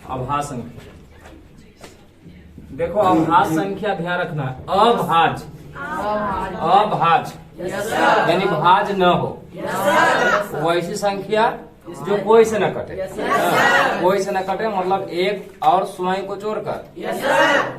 अभाज्य संख्या। देखो अभाज्य संख्या ध्यान रखना है, अभाज्य यानी भाज्य न हो, वैसी संख्या जो कोई से न कटे। कोई से न कटे मतलब एक और स्वयं को जोड़कर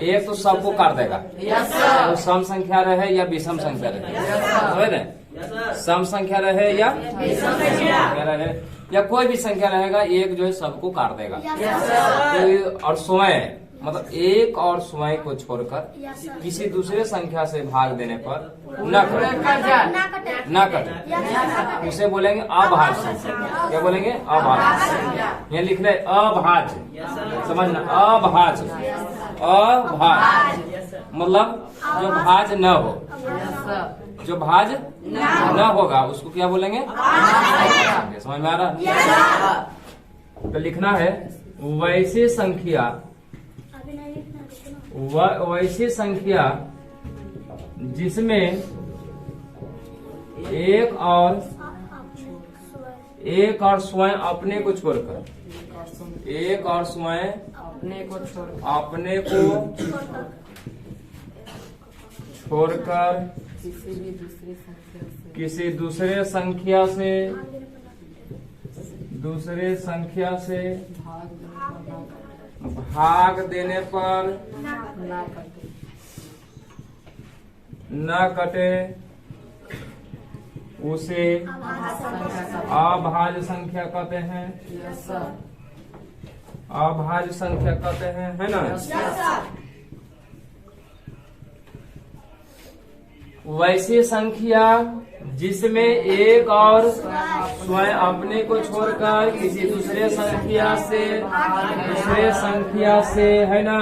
एक तो सबको काट देगा। तो सम संख्या रहे या विषम संख्या रहे, सम संख्या रहे या विषम संख्या रहे या कोई भी संख्या रहेगा, एक जो है सबको काट देगा। और स्वयं मतलब एक और स्वयं को छोड़कर किसी दूसरे संख्या से भाग देने पर न कटे उसे बोलेंगे अभाज्य संख्या। क्या बोलेंगे? अभाज्य संख्या। यहाँ लिख रहे अभाज्य, समझना, अभाज्य। अभाज्य मतलब जो भाज्य न हो, जो भाज्य न होगा उसको क्या बोलेंगे? समझ में आ रहा? तो लिखना है वैसी संख्या, वैसी संख्या जिसमें एक और स्वयं अपने को छोड़कर, एक और स्वयं अपने को छोड़कर किसी दूसरे संख्या से भाग देने पर न कटे उसे अभाज्य संख्या कहते हैं। अभाज्य संख्या कहते हैं, है ना? वैसी संख्या जिसमें एक और स्वयं अपने को छोड़कर किसी दूसरे संख्या से है ना,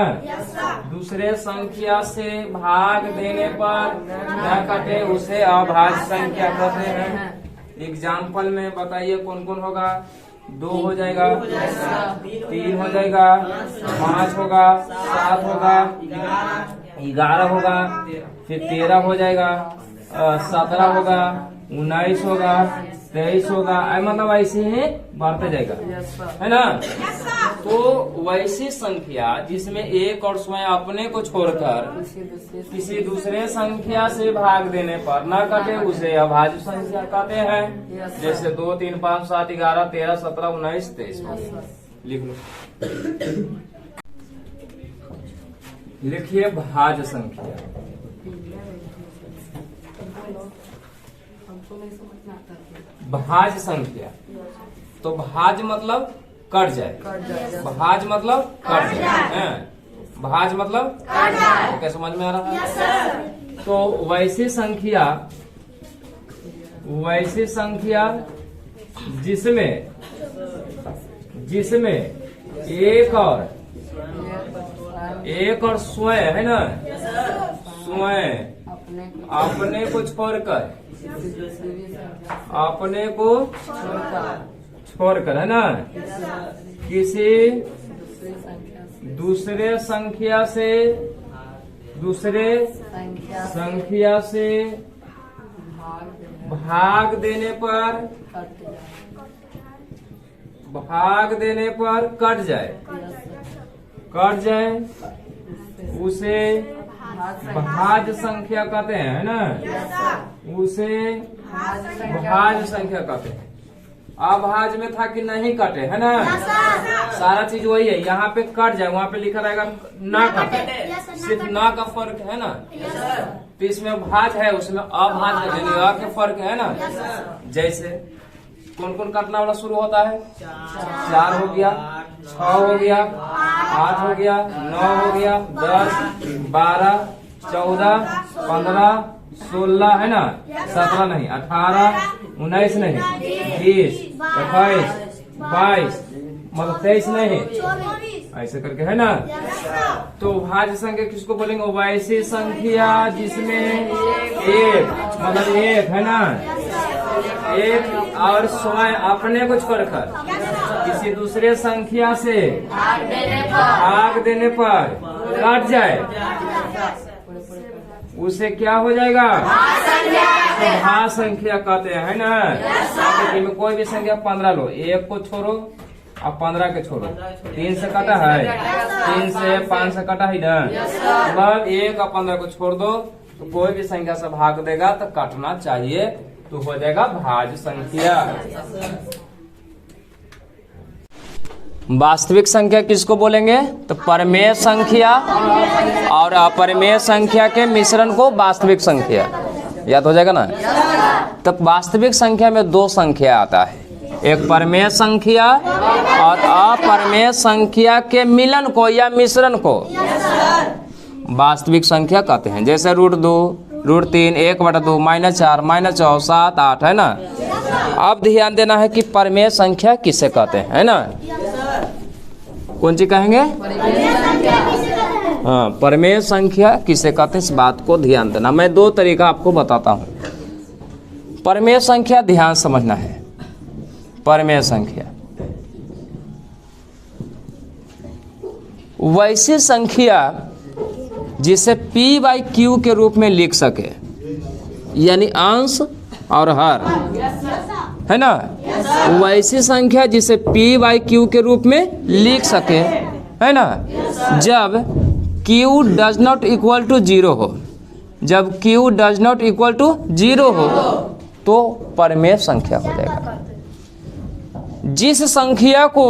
दूसरे संख्या से भाग देने पर न कटे उसे अभाज्य संख्या कहते हैं। एग्जाम्पल में बताइए कौन कौन होगा? 2 हो जाएगा, 3 हो जाएगा, 5 होगा, 7 होगा, 11 होगा, फिर 13 हो जाएगा, 17 होगा, 19 होगा, 23 होगा। मतलब ऐसे ही बढ़ते जाएगा, है ना? तो वैसी संख्या जिसमें एक और स्वयं अपने को छोड़कर किसी दूसरे संख्या से भाग देने पर न कटे उसे अभाज्य संख्या कहते हैं। जैसे 2, 3, 5, 7, 11, 13, 17, 19, 23। लिख लो, लिखिए भाज्य संख्या। भाज्य संख्या, तो भाज्य मतलब कट जाए, भाज्य मतलब कट जाए, भाज्य मतलब क्या समझ में आ रहा है? तो वैसी संख्या जिसमें एक और स्वयं है ना, स्वयं अपने को छोड़कर है ना, किसी दूसरे संख्या से भाग देने पर कट जाए उसे भाज्य संख्या कहते हैं, है ना? उसे भाज्य संख्या कहते हैं। अभाज्य में था कि नहीं कटे, है ना? सारा चीज वही है, यहाँ पे कट जाए, वहाँ पे लिखा रहेगा ना कटे, सिर्फ ना का फर्क है ना। तो इसमें भाज्य है, उसमें अभाज्य है, के फर्क है ना। जैसे कौन कौन काटना वाला शुरू होता है? 4 हो गया, 6 हो गया, 8 हो गया, 9 हो गया, 10, 12, 14, 15, 16 है ना, 17 नहीं, 18, 19 नहीं, 20, 21, 22 मतलब 23 नहीं, ऐसे करके, है ना? तो भाज्य संख्या किसको बोलेंगे? वैसी संख्या जिसमें एक मतलब एक है ना, एक और स्वयं अपने को छोड़कर किसी दूसरे संख्या से भाग देने पर कट जाए उसे क्या हो जाएगा? भाज्य संख्या कहते हैं, है ना? में कोई भी संख्या 15 लो, एक को छोड़ो अब 15 के छोड़ो, 3 से कटा है, 3 से 5 से कटा है ना, मतलब 1 और 15 को छोड़ दो तो कोई भी संख्या से भाग देगा तो काटना चाहिए, तो हो जाएगा भाज्य संख्या। वास्तविक संख्या किसको बोलेंगे? तो परमेय संख्या और अपरिमेय संख्या के मिश्रण को वास्तविक संख्या, याद हो जाएगा ना। तब वास्तविक संख्या में 2 संख्या आता है, एक परमेय संख्या और अपरमेय संख्या के मिलन को या मिश्रण को वास्तविक संख्या कहते हैं। जैसे √2, √3, 1/2, -4, -4, 7, 8 है ना। अब ध्यान देना है कि परमेय संख्या किसे कहते हैं, है ना। कौन सी कहेंगे? हाँ, परमेय संख्या किसे कहते हैं, इस बात को ध्यान देना। मैं 2 तरीका आपको बताता हूँ। परमेय संख्या ध्यान समझना है। परमेय संख्या वैसी संख्या जिसे p/q के रूप में लिख सके, यानी अंश और हर, है ना। वैसी संख्या जिसे p/q के रूप में लिख सके, है ना, जब q does not equal to 0 हो। जब q does not equal to 0 हो तो परमेय संख्या हो जाएगा। जिस संख्या को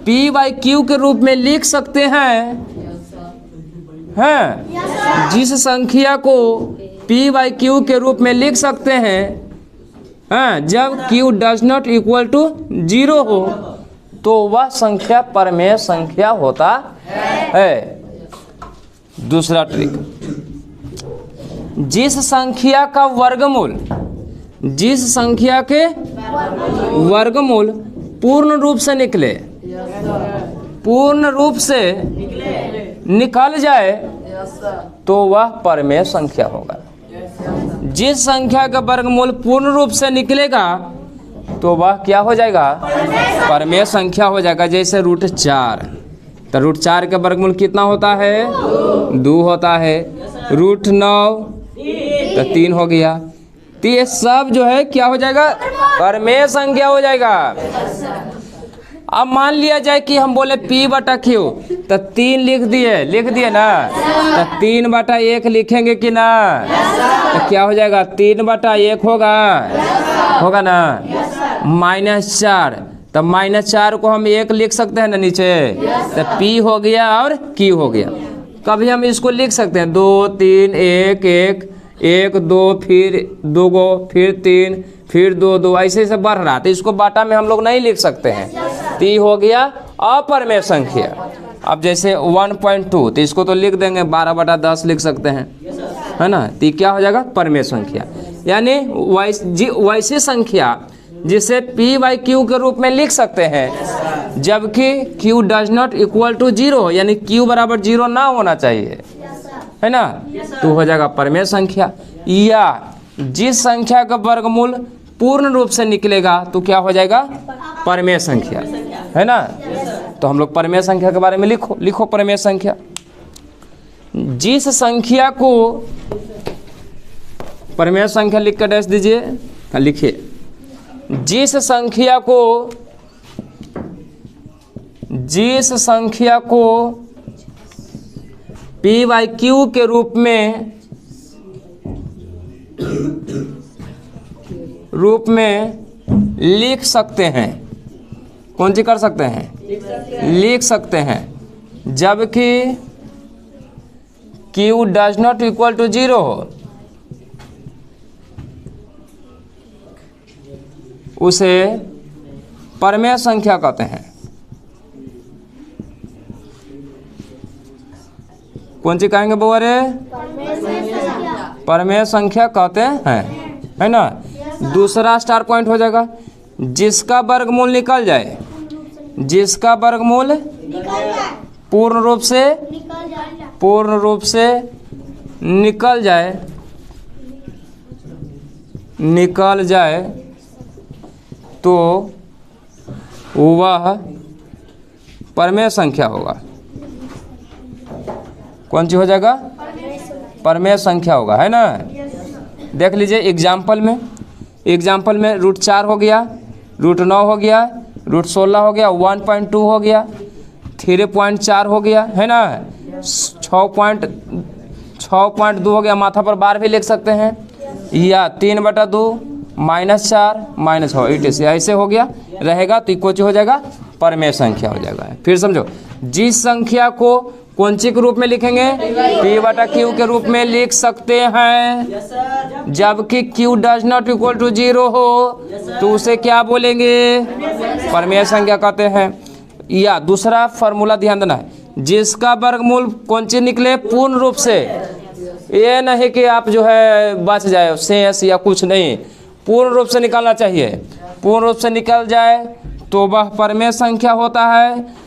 p/q के रूप में लिख सकते हैं, जिस संख्या को p/q के रूप में लिख सकते हैं, जब q does not equal to 0 हो तो वह संख्या परमेय संख्या होता है। दूसरा ट्रिक, जिस संख्या का वर्गमूल, जिस संख्या के वर्गमूल पूर्ण रूप से निकले, पूर्ण रूप से निकल जाए तो वह परमेय संख्या होगा। जिस संख्या का वर्गमूल पूर्ण रूप से निकलेगा तो वह क्या हो जाएगा? परमेय संख्या हो जाएगा। जैसे √4, तो √4 का वर्गमूल कितना होता है? 2 होता है। √9 तो 3 हो गया। तो ये सब जो है क्या हो जाएगा? परमेय संख्या हो जाएगा। अब मान लिया जाए कि हम बोले p/q, तो 3 लिख दिए ना, तो 3/1 लिखेंगे कि ना, तो क्या हो जाएगा? 3/1 होगा ना। -4, तो -4 को हम 1 लिख सकते हैं ना नीचे, तो p हो गया और q हो गया। कभी हम इसको लिख सकते हैं 2, 3, 1, 1, 1, 2, फिर 2, फिर 3, फिर 2, 2, ऐसे से बढ़ रहा। तो इसको बाटा में हम लोग नहीं लिख सकते हैं, तो हो गया अपरमेय संख्या। अब जैसे 1.2, तो इसको तो लिख देंगे 12/10 लिख सकते हैं, है ना। तो क्या हो जाएगा? परमेय संख्या। यानी वैसी संख्या जिसे p/q के रूप में लिख सकते हैं, जबकि q does not equal to 0, यानी q बराबर 0 ना होना चाहिए, है ना, तो हो जाएगा परमेय संख्या। या जिस संख्या का वर्गमूल पूर्ण रूप से निकलेगा तो क्या हो जाएगा? परमेय संख्या, है ना। तो हम लोग परमेय संख्या के बारे में लिखो परमेय संख्या। जिस संख्या को परमेय संख्या लिख कर डैश दीजिए, लिखिए। जिस संख्या को p/q के रूप में लिख सकते हैं, कौन सी कर सकते हैं? लिख सकते हैं, जबकि q does not equal to 0 हो, उसे परमेय संख्या कहते हैं। कौन सी कहेंगे बउआ रे? परमेय संख्या कहते हैं, है ना। दूसरा स्टार पॉइंट हो जाएगा, जिसका वर्गमूल निकल जाए, जिसका वर्गमूल पूर्ण रूप से निकल जाए तो वह परमेय संख्या होगा। कौन सी हो जाएगा? परमेय संख्या होगा, है ना। देख लीजिए एग्जाम्पल में √4 हो गया, √9 हो गया, √16 हो गया, 1.2 हो गया, 3.4 हो गया, है ना, 6.2 हो गया, माथा पर बार भी लिख सकते हैं, या 3/2 -4 -6 etc ऐसे हो गया रहेगा, तो इक्वल हो जाएगा परमेय संख्या हो जाएगा। फिर समझो, जिस संख्या को कौन सी के रूप में लिखेंगे, P/Q के रूप में लिख सकते हैं, जबकि Q does not equal to 0 हो तो उसे क्या बोलेंगे, परमेय संख्या कहते हैं। या दूसरा फॉर्मूला ध्यान देना है, जिसका वर्गमूल कौन सी निकले पूर्ण रूप से, ये नहीं कि आप जो है बच जाए शेष या कुछ नहीं, पूर्ण रूप से निकालना चाहिए। पूर्ण रूप से निकल जाए तो वह परमेय संख्या होता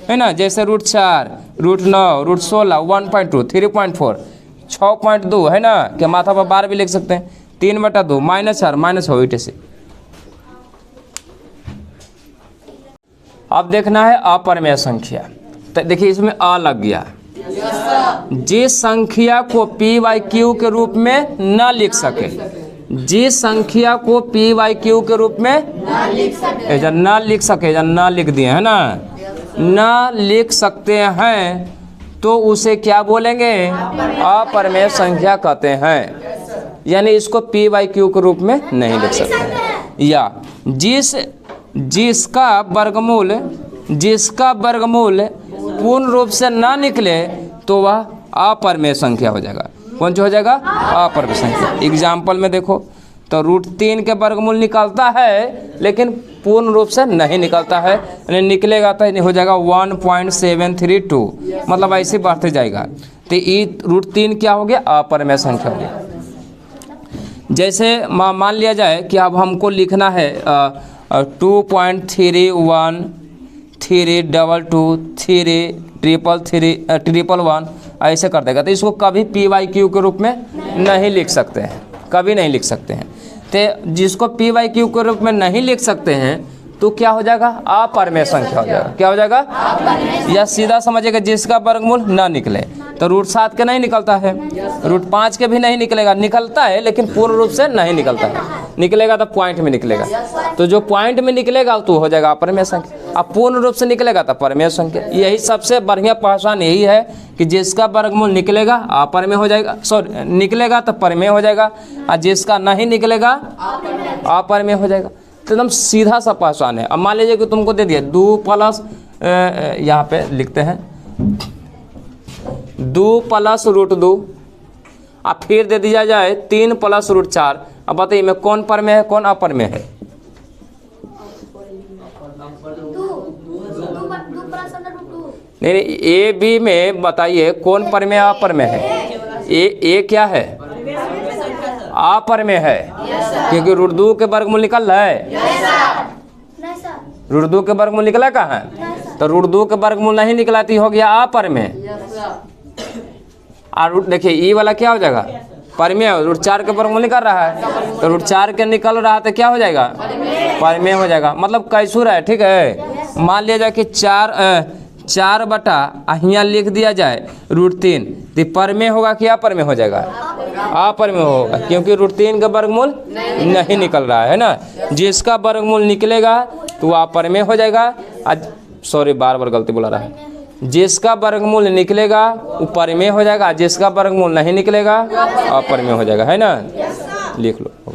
है ना, जैसे √4, √9, √16, 1.2, 3.4, 6.2 है ना, कि माथा पर बार भी लिख सकते हैं, 3/2 -4 -6 etc। अब देखना है अपरमेय संख्या, तो देखिए इसमें आ लग गया। जिस संख्या को P/Q के रूप में न लिख सके, जिस संख्या को P/Q के रूप में न लिख सके, न लिख दिए है ना, न लिख सकते हैं, तो उसे क्या बोलेंगे, अपरमेय संख्या कहते हैं। यानी इसको P/Q के रूप में नहीं लिख सकते हैं। या जिसका वर्गमूल पूर्ण रूप से ना निकले तो वह अपरमेय संख्या हो जाएगा। कौन सा हो जाएगा, अपरमेय संख्या। एग्जाम्पल में देखो, तो √3 के वर्गमूल निकलता है लेकिन पूर्ण रूप से नहीं निकलता है, यानी निकलेगा तो हो जाएगा 1.732, मतलब ऐसे बढ़ते जाएगा। तो ये √3 क्या हो गया, अपरमेय संख्या हो गया। जैसे मान लिया जाए कि अब हमको लिखना है 2.31 322 3 ऐसे कर देगा, तो इसको कभी P/Q के रूप में नहीं लिख सकते हैं, कभी नहीं लिख सकते हैं। तो जिसको P/Q के रूप में नहीं लिख सकते हैं तो क्या हो जाएगा, अपरमेय संख्या हो जाएगा। क्या हो जाएगा, या सीधा समझिएगा, जिसका वर्गमूल ना निकले, तो √7 के नहीं निकलता है, √5 के भी नहीं निकलेगा, निकलता है लेकिन पूर्ण रूप से नहीं निकलता है, निकलेगा तो पॉइंट में निकलेगा, तो जो पॉइंट में निकलेगा तो हो जाएगा अपरमेय संख्या। अब पूर्ण रूप से निकलेगा तो परमेय संख्या। यही सबसे बढ़िया पहचान यही है कि जिसका वर्गमूल निकलेगा अपरमेय हो जाएगा, सॉरी निकलेगा तो परमेय हो जाएगा, और जिसका नहीं निकलेगा अपरमेय हो जाएगा। तो एकदम सीधा सा पहचान है। अब मान लीजिए कि तुमको दे दिया 2 यहाँ पे लिखते हैं 2 + √2, अब फिर दे दिया जाए 3 + √4। अब बताइए में कौन परमेय है, कौन अपरमेय है। नहीं, ए बी में बताइए कौन परमेय अपरमेय है। ए क्या है, अपरमेय है, क्योंकि √2 के वर्गमूल निकल रहा है। √2 के वर्गमूल निकला कहाँ है, तो √2 के वर्गमूल नहीं निकलाती, हो गया अपरमेय। और देखिए ये वाला क्या हो जाएगा, परमेय। √4 के वर्गमूल निकल रहा है, तो √4 के निकल रहा है तो क्या हो जाएगा, परमेय हो जाएगा। मतलब कैसूर है, ठीक है। मान लिया जाए कि 4 बटा यहाँ लिख दिया जाए √3, तो परमेय होगा कि अपरमेय हो जाएगा, अपरमेय होगा, क्योंकि √3 का वर्गमूल नहीं निकल रहा है ना। जिसका वर्गमूल निकलेगा तो वह अपरमेय हो जाएगा। सॉरी, बार गलती बोला रहा है। जिसका वर्गमूल निकलेगा वो परमेय हो जाएगा, जिसका वर्गमूल नहीं निकलेगा अपरमेय हो जाएगा, है ना। लिख लो।